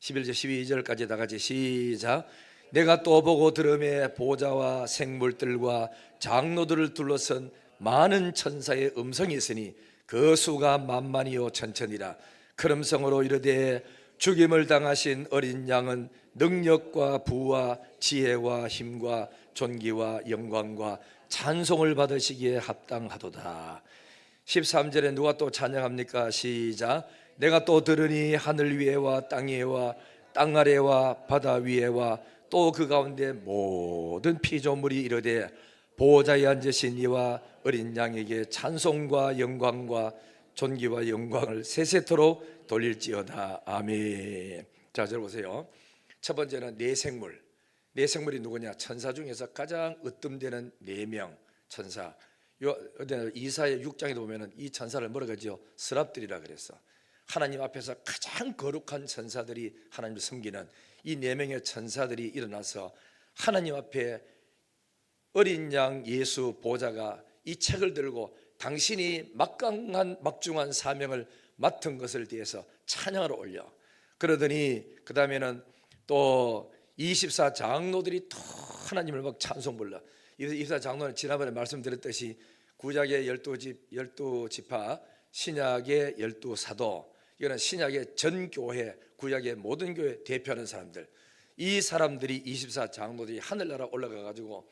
11절 12절까지 다 같이 시작. 내가 또 보고 들음에 보좌와 생물들과 장로들을 둘러선 많은 천사의 음성이 있으니 그 수가 만만이요 천천이라. 그 음성으로 이르되 죽임을 당하신 어린 양은 능력과 부와 지혜와 힘과 존귀와 영광과 찬송을 받으시기에 합당하도다. 13절에 누가 또 찬양합니까? 시작. 내가 또 들으니 하늘 위에와 땅 위에와 땅 아래와 바다 위에와 또 그 가운데 모든 피조물이 이르되 보호자에 앉으신 이와 어린 양에게 찬송과 영광과 존귀와 영광을 세세토록 돌릴지어다. 아멘. 자, 들어보세요. 첫 번째는 네 생물. 네 생물이 누구냐? 천사 중에서 가장 으뜸되는 4명 천사. 이사야 6장에도 보면은 이 천사를 뭐라고 하죠? 스랍들이라 그랬어. 하나님 앞에서 가장 거룩한 천사들이 하나님을 섬기는 이 4명의 천사들이 일어나서 하나님 앞에 어린 양 예수 보좌가 이 책을 들고 당신이 막중한 사명을 맡은 것을 대해서 찬양을 올려. 그러더니 그 다음에는 또 24 장로들이 또 하나님을 막 찬송 불러. 24 장로는 지난번에 말씀드렸듯이 구약의 12지파, 신약의 12사도, 이거는 신약의 전 교회, 구약의 모든 교회 대표하는 사람들. 이 사람들이 24 장로들이 하늘나라 올라가 가지고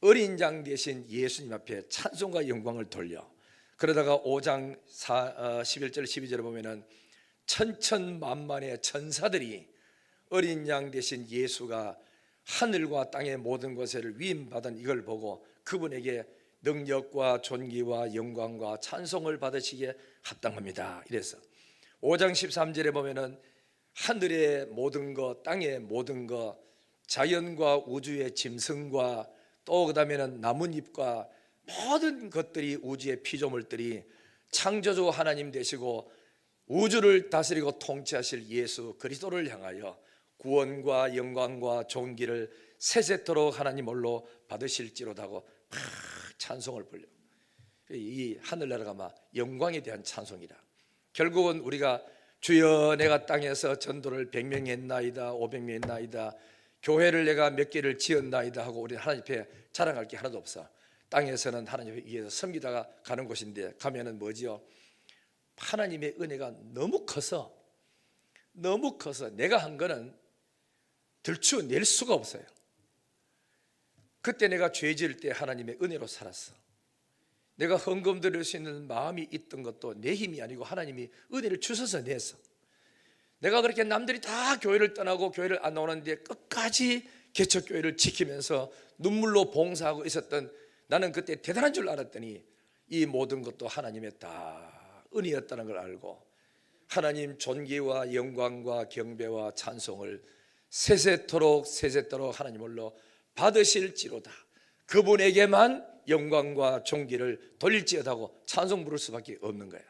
어린 양 대신 예수님 앞에 찬송과 영광을 돌려. 그러다가 5장 11절 12절에 보면은 천천만만의 천사들이 어린 양 대신 예수가 하늘과 땅의 모든 것을 위임받은 이걸 보고 그분에게 능력과 존귀와 영광과 찬송을 받으시기에 합당합니다. 이래서 5장 13절에 보면은 하늘의 모든 것, 땅의 모든 것, 자연과 우주의 짐승과 또 그 다음에는 나뭇잎과 모든 것들이 우주의 피조물들이 창조주 하나님 되시고 우주를 다스리고 통치하실 예수 그리스도를 향하여 구원과 영광과 존귀를 세세토록 하나님 홀로 받으실지로다고 막 찬송을 불려. 이 하늘나라가 막 영광에 대한 찬송이라. 결국은 우리가 주여 내가 땅에서 전도를 100명 했나이다 500명 했나이다 교회를 내가 몇 개를 지었나이다 하고 우리 하나님 앞에 자랑할 게 하나도 없어. 땅에서는 하나님 위해서 섬기다가 가는 곳인데 가면은 뭐지요? 하나님의 은혜가 너무 커서 내가 한 거는 들추어낼 수가 없어요. 그때 내가 죄 지을 때 하나님의 은혜로 살았어. 내가 헌금 드릴 수 있는 마음이 있던 것도 내 힘이 아니고 하나님이 은혜를 주셔서 냈어. 내가 그렇게 남들이 다 교회를 떠나고 교회를 안 나오는데 끝까지 개척교회를 지키면서 눈물로 봉사하고 있었던 나는 그때 대단한 줄 알았더니 이 모든 것도 하나님의 다 은혜였다는 걸 알고 하나님 존귀와 영광과 경배와 찬송을 세세토록 하나님을로 받으실지로다. 그분에게만 영광과 존귀를 돌릴지어다고 찬송 부를 수밖에 없는 거예요.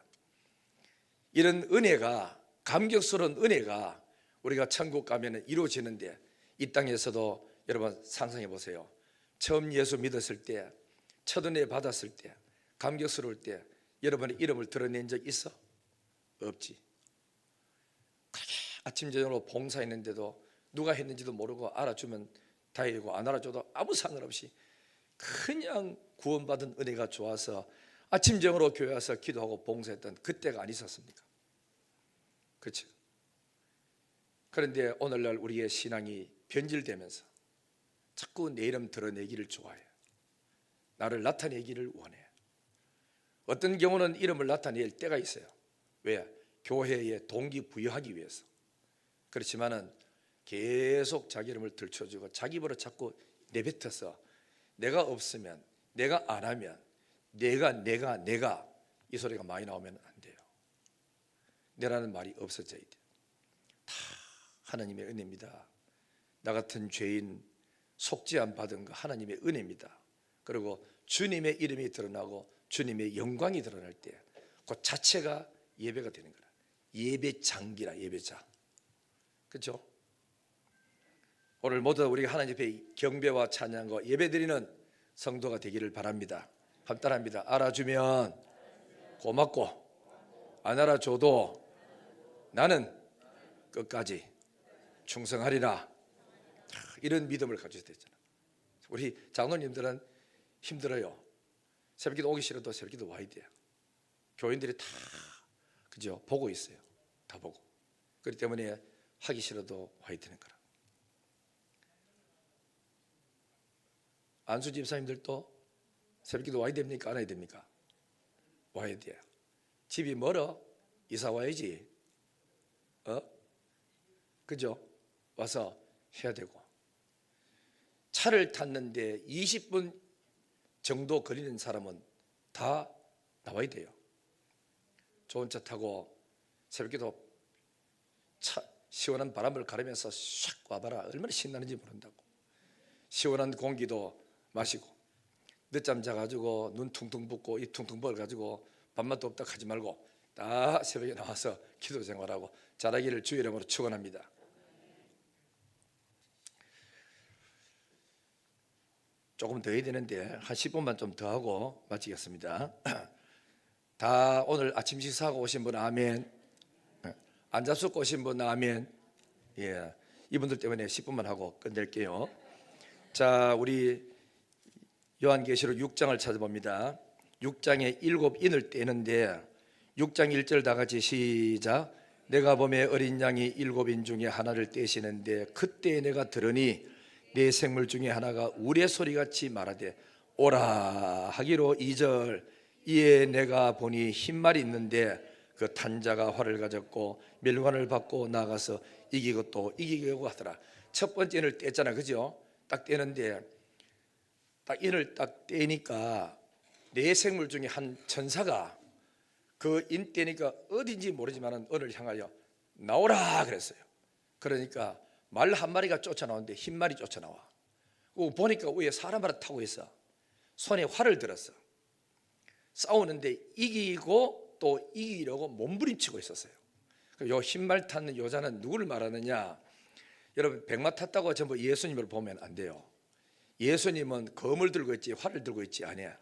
이런 은혜가, 감격스러운 은혜가 우리가 천국 가면 이루어지는데 이 땅에서도 여러분 상상해 보세요. 처음 예수 믿었을 때, 첫 은혜 받았을 때, 감격스러울 때 여러분의 이름을 드러낸 적 있어? 없지. 그렇게 아침 저녁으로 봉사했는데도 누가 했는지도 모르고 알아주면 다행이고 안 알아줘도 아무 상관없이 그냥 구원받은 은혜가 좋아서 아침 저녁으로 교회 와서 기도하고 봉사했던 그때가 안 있었습니까? 그렇죠? 그런데 오늘날 우리의 신앙이 변질되면서 자꾸 내 이름 드러내기를 좋아해. 나를 나타내기를 원해. 어떤 경우는 이름을 나타낼 때가 있어요. 왜? 교회에 동기부여하기 위해서. 그렇지만은 계속 자기 이름을 들춰주고 자기 입으로 자꾸 내뱉어서 내가 없으면, 내가 안 하면, 내가 이 소리가 많이 나오면 안 돼요. 내라는 말이 없어져야 돼요. 다 하나님의 은혜입니다. 나 같은 죄인 속죄함 받은 거 하나님의 은혜입니다. 그리고 주님의 이름이 드러나고 주님의 영광이 드러날 때 그 자체가 예배가 되는 거라. 예배장기라, 예배장. 그렇죠? 오늘 모두 우리가 하나님 앞에 경배와 찬양과 예배드리는 성도가 되기를 바랍니다. 합단합니다. 알아주면 고맙고 안 알아줘도 나는 끝까지 충성하리라. 이런 믿음을 가져야 되잖아. 우리 장로님들은 힘들어요. 새벽기도 오기 싫어도 새벽기도 와야 돼요. 교인들이 다 그죠? 보고 있어요. 다 보고. 그렇기 때문에 하기 싫어도 와야 되는 거라. 안수 집사님들도 새벽기도 와야 됩니까? 안 와야 됩니까? 와야 돼요. 집이 멀어? 이사 와야지. 그죠? 와서 해야 되고. 차를 탔는데 20분 정도 걸리는 사람은 다 나와야 돼요. 좋은 차 타고 새벽기도 시원한 바람을 가르면서 샥 와봐라. 얼마나 신나는지 모른다고. 시원한 공기도 마시고 늦잠 자가지고 눈 퉁퉁 붓고 입 퉁퉁 벌어가지고 밥맛도 없다 하지 말고 다 새벽에 나와서 기도 생활하고 잘하기를 주의 이름으로 축원합니다. 조금 더 해야 되는데 한 10분만 좀 더 하고 마치겠습니다. 다 오늘 아침 식사하고 오신 분 아멘. 안 잡숫고 오신 분 아멘. 예, 이분들 때문에 10분만 하고 끝낼게요. 자, 우리 요한계시록 6장을 찾아봅니다. 6장에 7인을 떼는데 6장 1절 다 같이 시작. 내가 보매 어린 양이 7인 중에 하나를 떼시는데 그때 내가 들으니 네 생물 중에 하나가 우레소리같이 말하되 오라 하기로 2절. 이에 내가 보니 흰말이 있는데 그 탄자가 활을 가졌고 멸관을 받고 나가서 이기고 또 이기려고 하더라. 첫 번째 인을 떼잖아, 그죠? 딱 떼는데 딱 인을 딱 떼니까 네 생물 중에 한 천사가 그 인 떼니까 어딘지 모르지만 언을 향하여 나오라 그랬어요. 그러니까 말 한 마리가 쫓아나오는데 흰 말이 쫓아나와. 보니까 위에 사람 하나 타고 있어. 손에 활을 들었어. 싸우는데 이기고 또 이기려고 몸부림치고 있었어요. 요 흰말 타는 여자는 누구를 말하느냐? 여러분, 백마 탔다고 전부 예수님을 보면 안 돼요. 예수님은 검을 들고 있지 활을 들고 있지 아니야.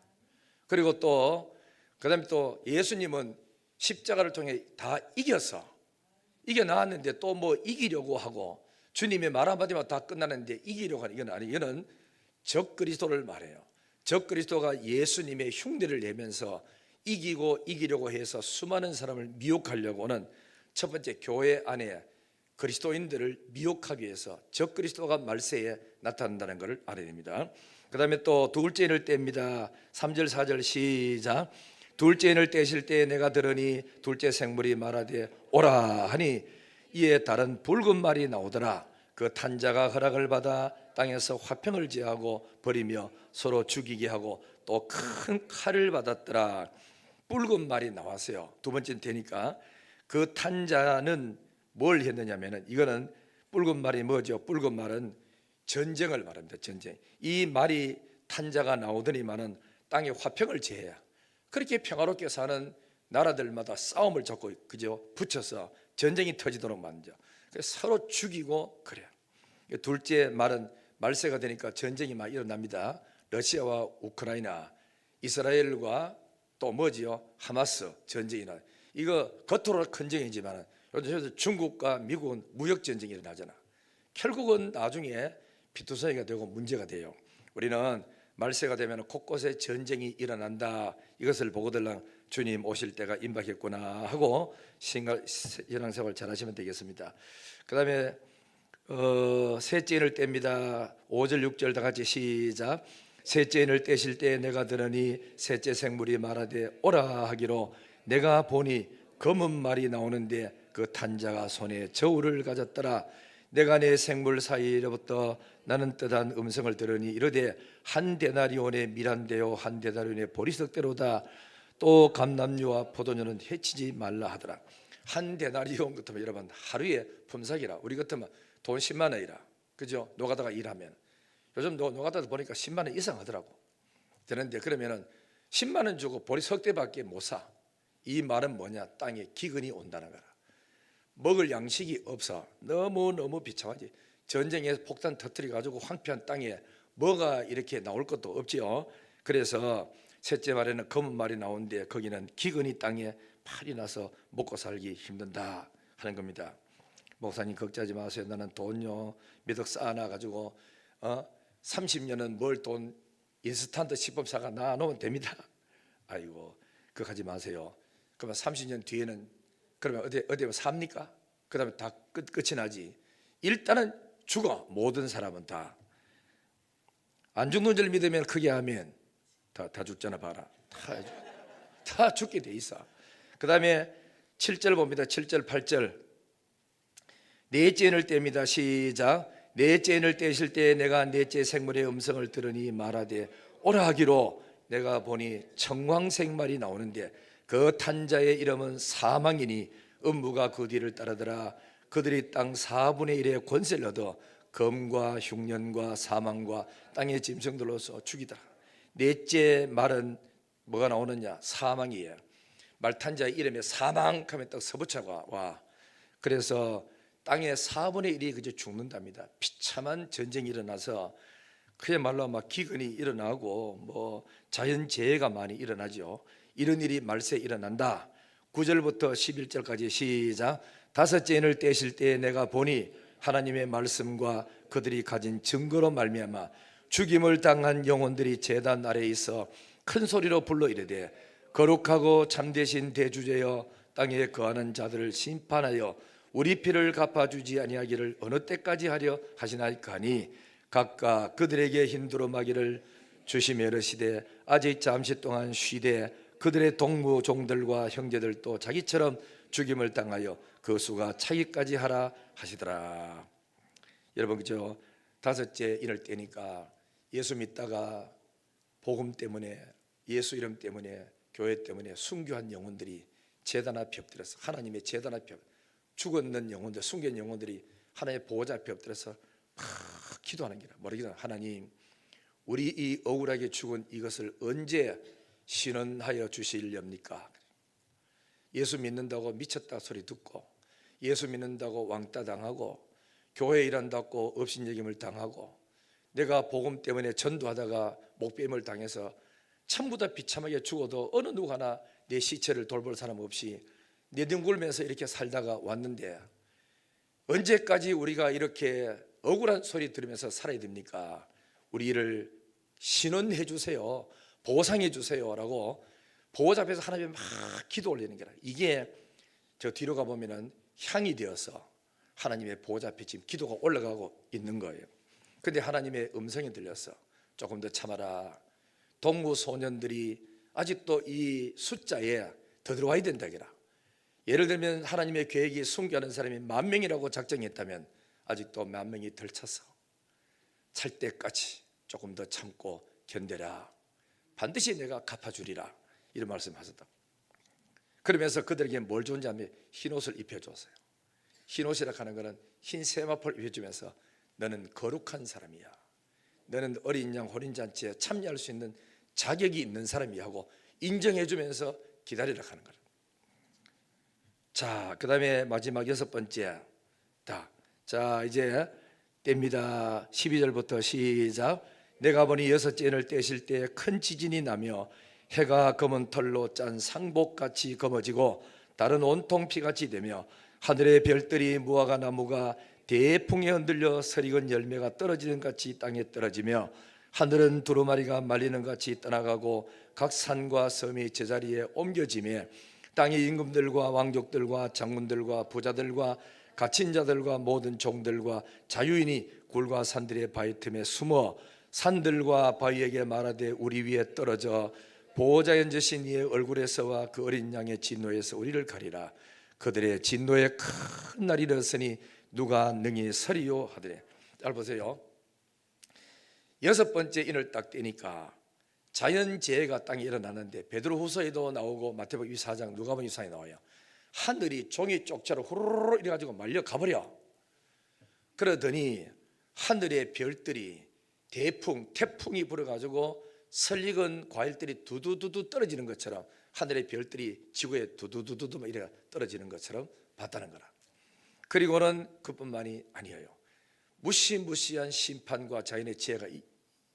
그리고 또 그다음에 또 예수님은 십자가를 통해 다 이겼어. 이겨 나왔는데 또 뭐 이기려고 하고 주님의 말 한마디만 다 끝나는데 이기려고 하는 이건 아니에요. 이거는 적그리스도를 말해요. 적그리스도가 예수님의 흉내를 내면서 이기고 이기려고 해서 수많은 사람을 미혹하려고 하는 첫 번째 교회 안에 그리스도인들을 미혹하기 위해서 적그리스도가 말세에 나타난다는 것을 알아야 됩니다. 그 다음에 또 둘째 인을 뗍니다. 3절 4절 시작. 둘째 인을 떼실 때 내가 들으니 둘째 생물이 말하되 오라 하니 이에 다른 붉은 말이 나오더라. 그 탄자가 허락을 받아 땅에서 화평을 제하고 버리며 서로 죽이게 하고 또 큰 칼을 받았더라. 붉은 말이 나왔어요. 두 번째 되니까 그 탄자는 뭘 했느냐면은, 이거는 붉은 말이 뭐죠? 붉은 말은 전쟁을 말합니다. 전쟁. 이 말이 탄자가 나오더니만은 땅에 화평을 제해야, 그렇게 평화롭게 사는 나라들마다 싸움을 자꾸 그죠 붙여서 전쟁이 터지도록 만들죠. 그래서 서로 죽이고 그래요. 둘째 말은 말세가 되니까 전쟁이 막 일어납니다. 러시아와 우크라이나, 이스라엘과 또 뭐지요? 하마스 전쟁이 나. 이거 겉으로는 큰 전쟁이지만 요즘 중국과 미국은 무역 전쟁이 일어나잖아. 결국은 나중에 피투성이가 되고 문제가 돼요. 우리는 말세가 되면 곳곳에 전쟁이 일어난다, 이것을 보고들랑 주님 오실 때가 임박했구나 하고 신앙생활 잘 하시면 되겠습니다. 그 다음에 셋째 인을 뗍니다. 5절 6절 다 같이 시작. 셋째 인을 떼실 때 내가 들으니 셋째 생물이 말하되 오라 하기로 내가 보니 검은 말이 나오는데 그 탄자가 손에 저울을 가졌더라. 내가 내 생물 사이로부터 나는 뜻한 음성을 들으니 이르되 한 데나리온의 밀한되어 한 데나리온의 보리석대로다. 또 감람류와 포도녀는 해치지 말라 하더라. 한 데나리온 같으면 여러분 하루에 품삯이라, 우리 같으면 돈 10만 원이라, 그죠? 노가다가 일하면 요즘 노가다도 보니까 10만 원 이상 하더라고. 되는데 그러면은 10만 원 주고 보리석대밖에 못 사. 이 말은 뭐냐? 땅에 기근이 온다는 거라. 먹을 양식이 없어. 너무 비참하지. 전쟁에서 폭탄 터뜨려 가지고 황폐한 땅에 뭐가 이렇게 나올 것도 없지요. 그래서 셋째 말에는 검은 말이 나오는데 거기는 기근이 땅에 팔이 나서 먹고 살기 힘든다 하는 겁니다. 목사님 걱정하지 마세요. 나는 돈요 몇 억 쌓아놔 가지고 30년은 뭘 돈 인스턴트 식품 사가 놔놓으면 됩니다. 아이고 그거 하지 마세요. 그러면 30년 뒤에는 그러면 어디 삽니까? 그 다음에 다 끝이 나지. 일단은 죽어. 모든 사람은 다. 안 죽는 줄 믿으면 크게 하면 다 죽잖아. 봐라. 다 죽게 돼 있어. 그 다음에 7절 봅니다. 7절 8절. 넷째 인을 뗍니다. 시작. 넷째 인을 떼실 때 내가 넷째 생물의 음성을 들으니 말하되 오라 하기로 내가 보니 청황생말이 나오는데 그 탄자의 이름은 사망이니 음부가 그 뒤를 따르더라. 그들이 땅 4분의 1의 권세를 얻어 검과 흉년과 사망과 땅의 짐승들로서 죽이더라. 넷째 말은 뭐가 나오느냐? 사망이에요. 말탄자의 이름에 사망하면 딱 서붙여가 와. 그래서 땅의 4분의 1이 그저 죽는답니다. 비참한 전쟁이 일어나서 그야말로 막 기근이 일어나고 뭐 자연재해가 많이 일어나죠. 이런 일이 말세에 일어난다. 9절부터 11절까지 시작. 다섯째 인을 떼실 때 내가 보니 하나님의 말씀과 그들이 가진 증거로 말미암아 죽임을 당한 영혼들이 제단 아래에 있어 큰 소리로 불러 이르되 거룩하고 참되신 대주제여 땅에 거하는 자들을 심판하여 우리 피를 갚아주지 아니하기를 어느 때까지 하려 하시나이까 하니 각각 그들에게 힘두루마기를 주시며 이르시되 아직 잠시 동안 쉬되 그들의 동무 종들과 형제들도 자기처럼 죽임을 당하여 그 수가 차기까지 하라 하시더라. 여러분 그죠? 다섯째 인을 떼니까 예수 믿다가 복음 때문에 예수 이름 때문에 교회 때문에 순교한 영혼들이 제단 앞에 엎드려서 하나님의 제단 앞에 죽었는 영혼들, 숨긴 영혼들이 하나님의 보호자 앞에 엎드려서 막 기도하는 게라. 모르겠다. 하나님, 우리 이 억울하게 죽은 이것을 언제 신원하여 주시렵니까? 예수 믿는다고 미쳤다 소리 듣고, 예수 믿는다고 왕따 당하고, 교회 일한다고 업신여김을 당하고, 내가 복음 때문에 전도하다가 목배임을 당해서 전부 다 비참하게 죽어도 어느 누구 하나 내 시체를 돌볼 사람 없이 내둥굴면서 이렇게 살다가 왔는데 언제까지 우리가 이렇게 억울한 소리 들으면서 살아야 됩니까? 우리를 신원해 주세요, 보상해 주세요 라고 보호자 앞에서 하나님께 막 기도 올리는 게라. 이게 저 뒤로 가보면 향이 되어서 하나님의 보호자 앞에 지금 기도가 올라가고 있는 거예요. 근데 하나님의 음성이 들렸어. 조금 더 참아라. 동무 소년들이 아직도 이 숫자에 더 들어와야 된다기라. 예를 들면 하나님의 계획이 순교하는 사람이 10,000명이라고 작정했다면 아직도 10,000명이 덜 차서 찰 때까지 조금 더 참고 견뎌라. 반드시 내가 갚아주리라. 이런 말씀하셨다. 그러면서 그들에게 뭘 줬는지 하면 흰옷을 입혀줬어요. 흰옷이라 하는 것은 흰 세마포를 입혀주면서 너는 거룩한 사람이야. 너는 어린 양 혼인잔치에 참여할 수 있는 자격이 있는 사람이야 하고 인정해주면서 기다리라 하는 거예요. 자, 그 다음에 마지막 6번째. 자, 이제 뗍니다. 12절부터 시작. 내가 보니 6째 인을 떼실 때 큰 지진이 나며 해가 검은 털로 짠 상복같이 검어지고 달은 온통 피같이 되며 하늘의 별들이 무화과 나무가 대풍에 흔들려 설익은 열매가 떨어지는 같이 땅에 떨어지며 하늘은 두루마리가 말리는 같이 떠나가고 각 산과 섬이 제자리에 옮겨지며 땅의 임금들과 왕족들과 장군들과 부자들과 갇힌 자들과 모든 종들과 자유인이 굴과 산들의 바위 틈에 숨어 산들과 바위에게 말하되 우리 위에 떨어져 보호자에 앉으신 이의 얼굴에서와 그 어린 양의 진노에서 우리를 가리라. 그들의 진노에 큰 날이 일었으니 누가 능히 서리요 하더래. 잘 보세요. 6번째 인을 딱 떼니까 자연재해가 땅에 일어나는데 베드로후서에도 나오고 마태복음 24장 누가복음 24장에 나와요. 하늘이 종이 쪽처럼 후루룩 이래가지고 말려 가버려. 그러더니 하늘의 별들이 태풍이 불어가지고 설익은 과일들이 두두두두 떨어지는 것처럼 하늘의 별들이 지구에 두두두두 이래 떨어지는 것처럼 봤다는 거라. 그리고는 그뿐만이 아니에요. 무시무시한 심판과 자연의 재해가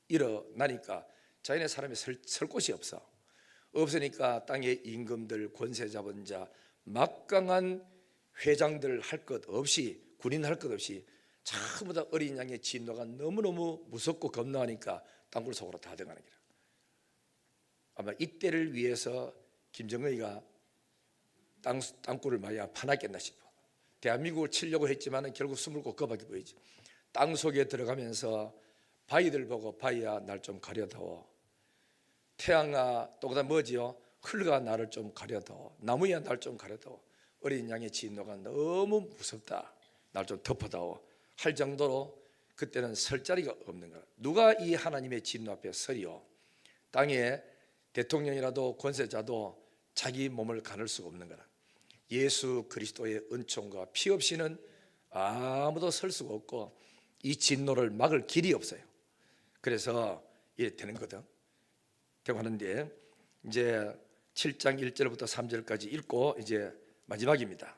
일어나니까 자연의 사람이 설 곳이 없으니까 땅의 임금들, 권세 잡은 자, 막강한 회장들 할 것 없이, 군인 할 것 없이 전부 다 어린 양의 진노가 너무너무 무섭고 겁나니까 땅굴 속으로 다 들어가는 거라. 아마 이때를 위해서 김정은이가 땅굴을 많이 파놨겠나 싶어. 대한민국을 치려고 했지만 결국 숨을 꼭 거밖에 보이지. 땅 속에 들어가면서 바위들 보고 바위야 날 좀 가려다오. 태양아 또 그다음 뭐지요? 흘가 나를 좀 가려다오. 나무야 날 좀 가려다오. 어린 양의 진노가 너무 무섭다. 날 좀 덮어다오. 할 정도로 그때는 설 자리가 없는 거야. 누가 이 하나님의 진노 앞에 서리요? 땅에 대통령이라도 권세자도 자기 몸을 가눌 수가 없는 거라. 예수 그리스도의 은총과 피 없이는 아무도 설 수가 없고 이 진노를 막을 길이 없어요. 그래서 이래 되는 거든. 되고 하는데 이제 7장 1절부터 3절까지 읽고 이제 마지막입니다.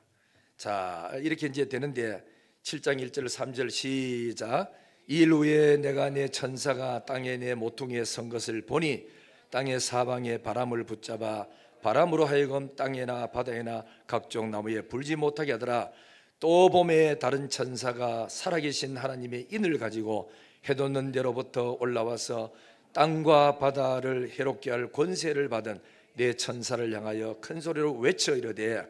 자, 이렇게 이제 되는데 7장 1절 3절 시작. 이일 후에 내가 내 천사가 땅에 내 모퉁이에 선 것을 보니 땅의 사방에 바람을 붙잡아 바람으로 하여금 땅에나 바다에나 각종 나무에 불지 못하게 하더라. 또 봄에 다른 천사가 살아계신 하나님의 인을 가지고 해돋는 데로부터 올라와서 땅과 바다를 해롭게 할 권세를 받은 내 천사를 향하여 큰 소리로 외쳐 이르되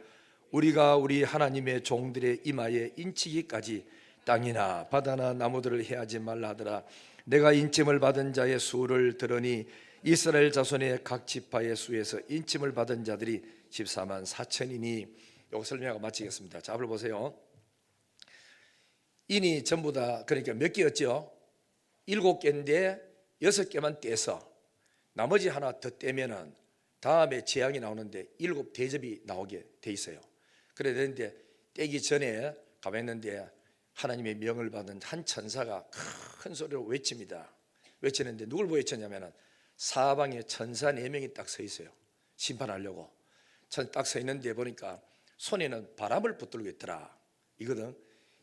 우리가 우리 하나님의 종들의 이마에 인치기까지 땅이나 바다나 나무들을 해하지 말라 하더라. 내가 인침을 받은 자의 수를 들으니 이스라엘 자손의 각 지파의 수에서 인침을 받은 자들이 14만 4천이니 이거 설명하고 마치겠습니다. 자, 앞을 보세요. 인이 전부 다 그러니까 몇 개였죠? 7개인데 6개만 떼서 나머지 하나 더 떼면은 다음에 재앙이 나오는데 7대접이 나오게 돼 있어요. 그래야 되는데 떼기 전에 가만있는데 하나님의 명을 받은 한 천사가 큰 소리로 외칩니다. 외치는데 누굴 외쳤냐면은 사방에 천사 4명이 딱 서 있어요. 심판하려고 딱 서 있는데 보니까 손에는 바람을 붙들고 있더라. 이거든.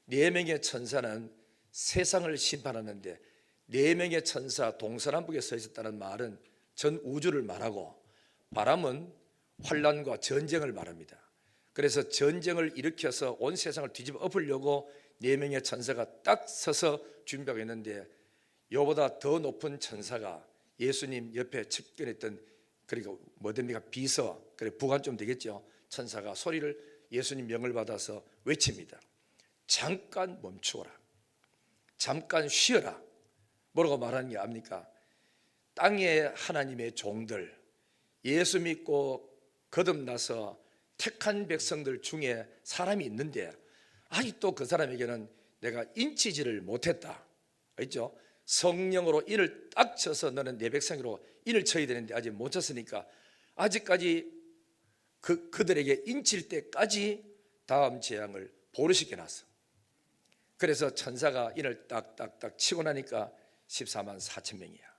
4명의 천사는 세상을 심판하는데 4명의 천사 동서남북에 서 있었다는 말은 전 우주를 말하고 바람은 환란과 전쟁을 말합니다. 그래서 전쟁을 일으켜서 온 세상을 뒤집어 엎으려고 4명의 천사가 딱 서서 준비하고 있는데 이보다 더 높은 천사가 예수님 옆에 측근했던 그러니까 뭐 됩니까? 비서 그래 부관 좀 되겠죠. 천사가 소리를 예수님 명을 받아서 외칩니다. 잠깐 멈추어라. 잠깐 쉬어라. 뭐라고 말하는 게 압니까? 땅의 하나님의 종들 예수 믿고 거듭나서 택한 백성들 중에 사람이 있는데 아직도 그 사람에게는 내가 인치지를 못했다. 알죠? 성령으로 인을 딱 쳐서 너는 내 백성으로 인을 쳐야 되는데 아직 못 쳤으니까 아직까지 그들에게 인칠 때까지 다음 재앙을 보류시켜 놨어. 그래서 천사가 인을 딱딱딱 치고 나니까 14만 4천 명이야.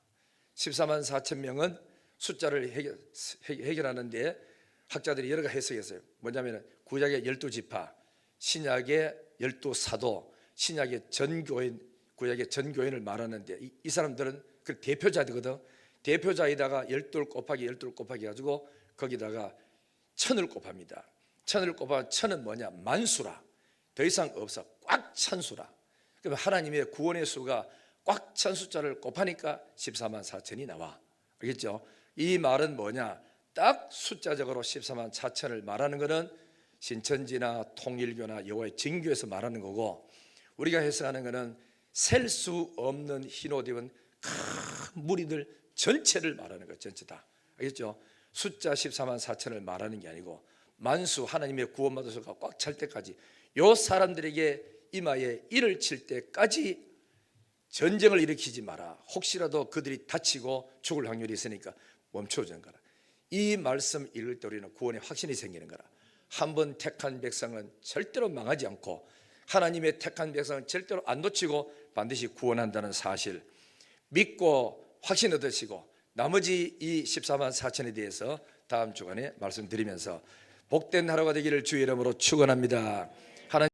14만 4천 명은 숫자를 해결하는데 학자들이 여러 가지 해석했어요. 뭐냐면 구약의 12지파, 신약의 12사도, 신약의 전교인, 구약의 전교인을 말하는데 이 사람들은 그 대표자거든. 대표자에다가 12 곱하기 12 곱하기 해가지고 거기다가 천을 곱합니다. 천을 곱하면 천은 뭐냐? 만수라. 더 이상 없어. 꽉 찬 수라. 그러면 하나님의 구원의 수가 꽉 찬 숫자를 곱하니까 14만 4천이 나와. 알겠죠? 이 말은 뭐냐? 딱 숫자적으로 14만 4천을 말하는 것은 신천지나 통일교나 여호와의 증교에서 말하는 거고, 우리가 해석하는 것은 셀 수 없는 흰 옷 입은 큰 무리들 전체를 말하는 것, 전체 다. 알겠죠? 숫자 14만 4천을 말하는 게 아니고 만수, 하나님의 구원받은 수가 꽉 찰 때까지, 요 사람들에게 이마에 일을 칠 때까지 전쟁을 일으키지 마라. 혹시라도 그들이 다치고 죽을 확률이 있으니까 멈춰주는 거라. 이 말씀 읽을 때 우리는 구원의 확신이 생기는 거라. 한번 택한 백성은 절대로 망하지 않고 하나님의 택한 백성은 절대로 안 놓치고 반드시 구원한다는 사실 믿고 확신 얻으시고, 나머지 이 14만 4천에 대해서 다음 주간에 말씀드리면서 복된 하루가 되기를 주의 이름으로 축원합니다.